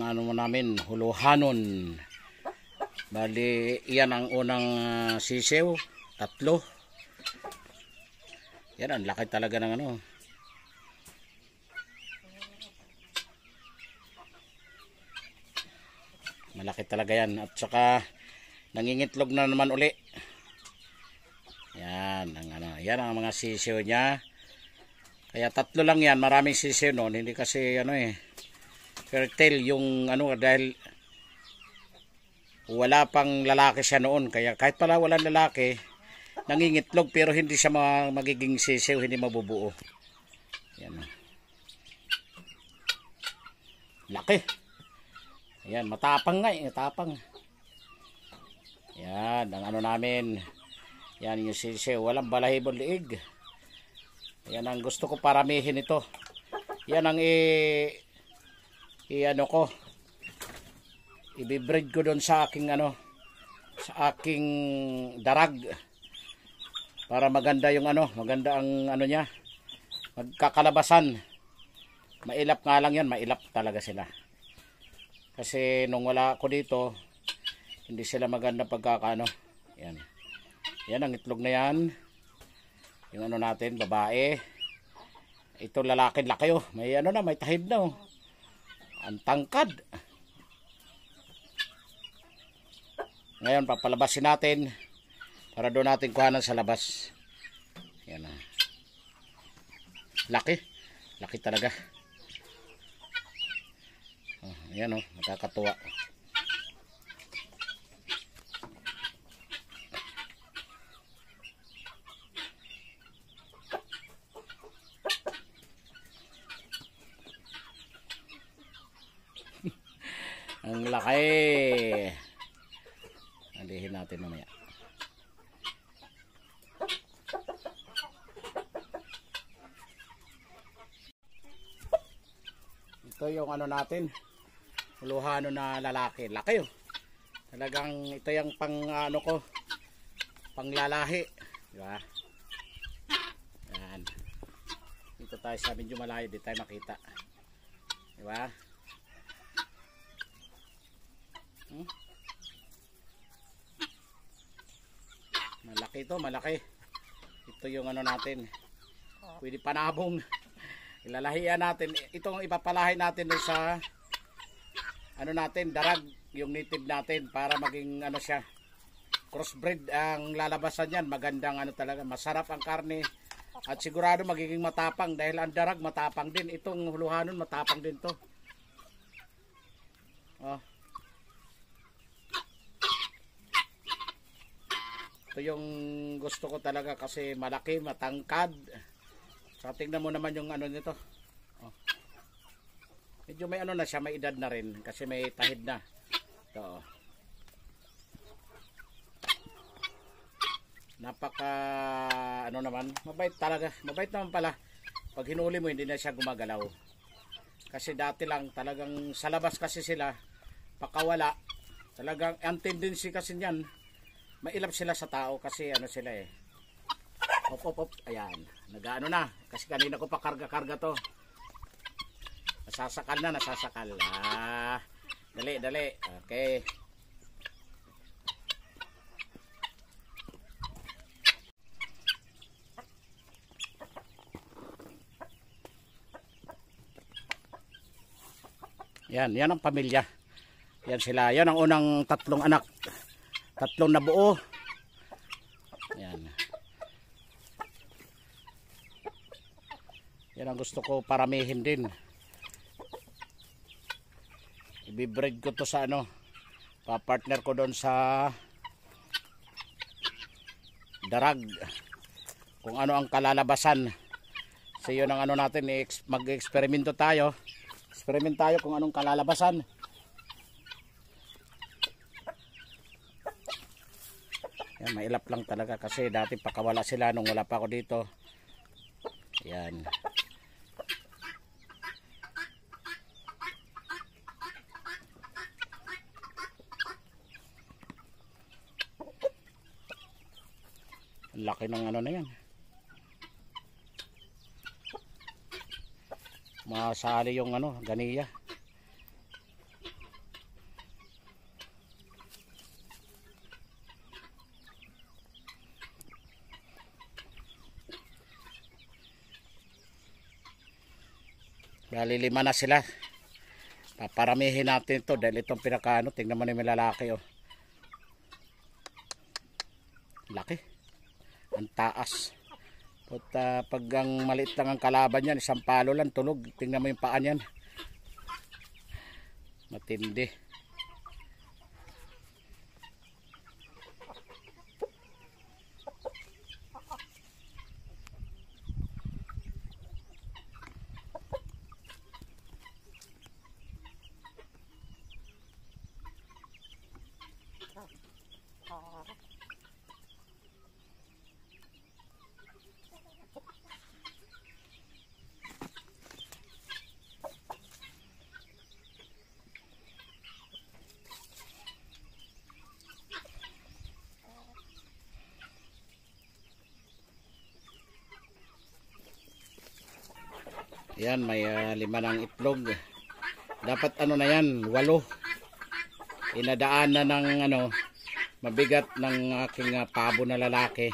ano mo namin, huluhanon. Bali, iyan ang unang sisiw, 3. Yan, ang laki talaga ng ano. Malaki talaga yan. At saka, nangingitlog na naman uli. Yan, yan ang mga sisiw niya. Kaya 3 lang yan, maraming sisiw noon. Hindi kasi fertile yung dahil wala pang lalaki siya noon. Kaya kahit pala walang lalaki, nangingitlog pero hindi siya magiging sisiw, hindi mabubuo. Yan. Laki. Yan, matapang nga matapang. Yan, ang namin. Yan yung sisiw, walang balahibong liig. Yan ang gusto ko paramihin ito. Yan ang i-breed ko doon sa aking sa aking darag. Para maganda yung maganda ang niya. Magkakalabasan. Mailap nga lang yan, mailap talaga sila. Kasi nung wala ako dito, hindi sila maganda pagkakaano. Yan. Yan ang itlog na yan. Yung natin, babae. Ito lalaki, laki May may tahib na Ang tangkad. Ngayon papalabasin natin para doon natin kuhanan sa labas. Yan Laki. Laki talaga. Ayan nakakatuwa. Ang laki. Alihin natin mamaya. Ito yung natin. Huluhanon na lalaki. Laki Talagang ito yung pang ko. Panglalahi. Diba? Yan. Dito tayo sa medyo malayo. Dito tayo makita. Diba? Malaki ito, malaki. Ito yung natin. Pwede panabong. Ilalahian natin. Itong ipapalahi natin sa natin, darag, yung native natin para maging siya. Crossbreed ang lalabasan yan. Magandang talaga. Masarap ang karne. At sigurado magiging matapang dahil ang darag matapang din. Itong huluhanon matapang din to. Ito yung gusto ko talaga kasi malaki, matangkad. So tingnan mo naman yung nito. Medyo may na siya, may edad na rin kasi may tahid na. Ito. Napaka naman, mabait talaga. Mabait naman pala. Pag hinuli mo hindi na siya gumagalaw. Kasi dati lang talagang sa labas kasi sila pakawala. Talagang ang tendency kasi niyan mailap sila sa tao kasi sila Op. Ayan. Na. Kasi kanina ko pa karga-karga to. Nasasakal na, nasasakal. Dali. Okay. Yan ang pamilya. Yan sila. Yan ang unang 3 anak. 3 na buo. Yan. Yan ang gusto ko paramihin din. Ibibreed ko to sa pa-partner ko doon sa darag. Kung ang kalalabasan. So yun ang natin, mag-eksperimento tayo. Experiment tayo kung anong kalalabasan. Yan, mailap lang talaga kasi dati pakawala sila nung wala pa ako dito. Yan. Ang laki ng na yan. Masali yung ganiya. Bali 5 na sila. Paparamihin natin ito dahil itong pinakaano, tingnan mo na yung lalaki oh. Laki. Ang taas. Pag ang maliit lang ang kalaban yan, isang palo lang tulog. Tingnan mo yung paan yan. Matindi. Yan, may 5 ng itlog. Dapat ano na yan, 8. Inadaan na ng ano, mabigat ng aking pabo na lalaki.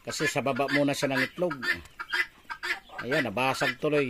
Kasi sa baba muna siya ng itlog. Ayan, nabasag tuloy.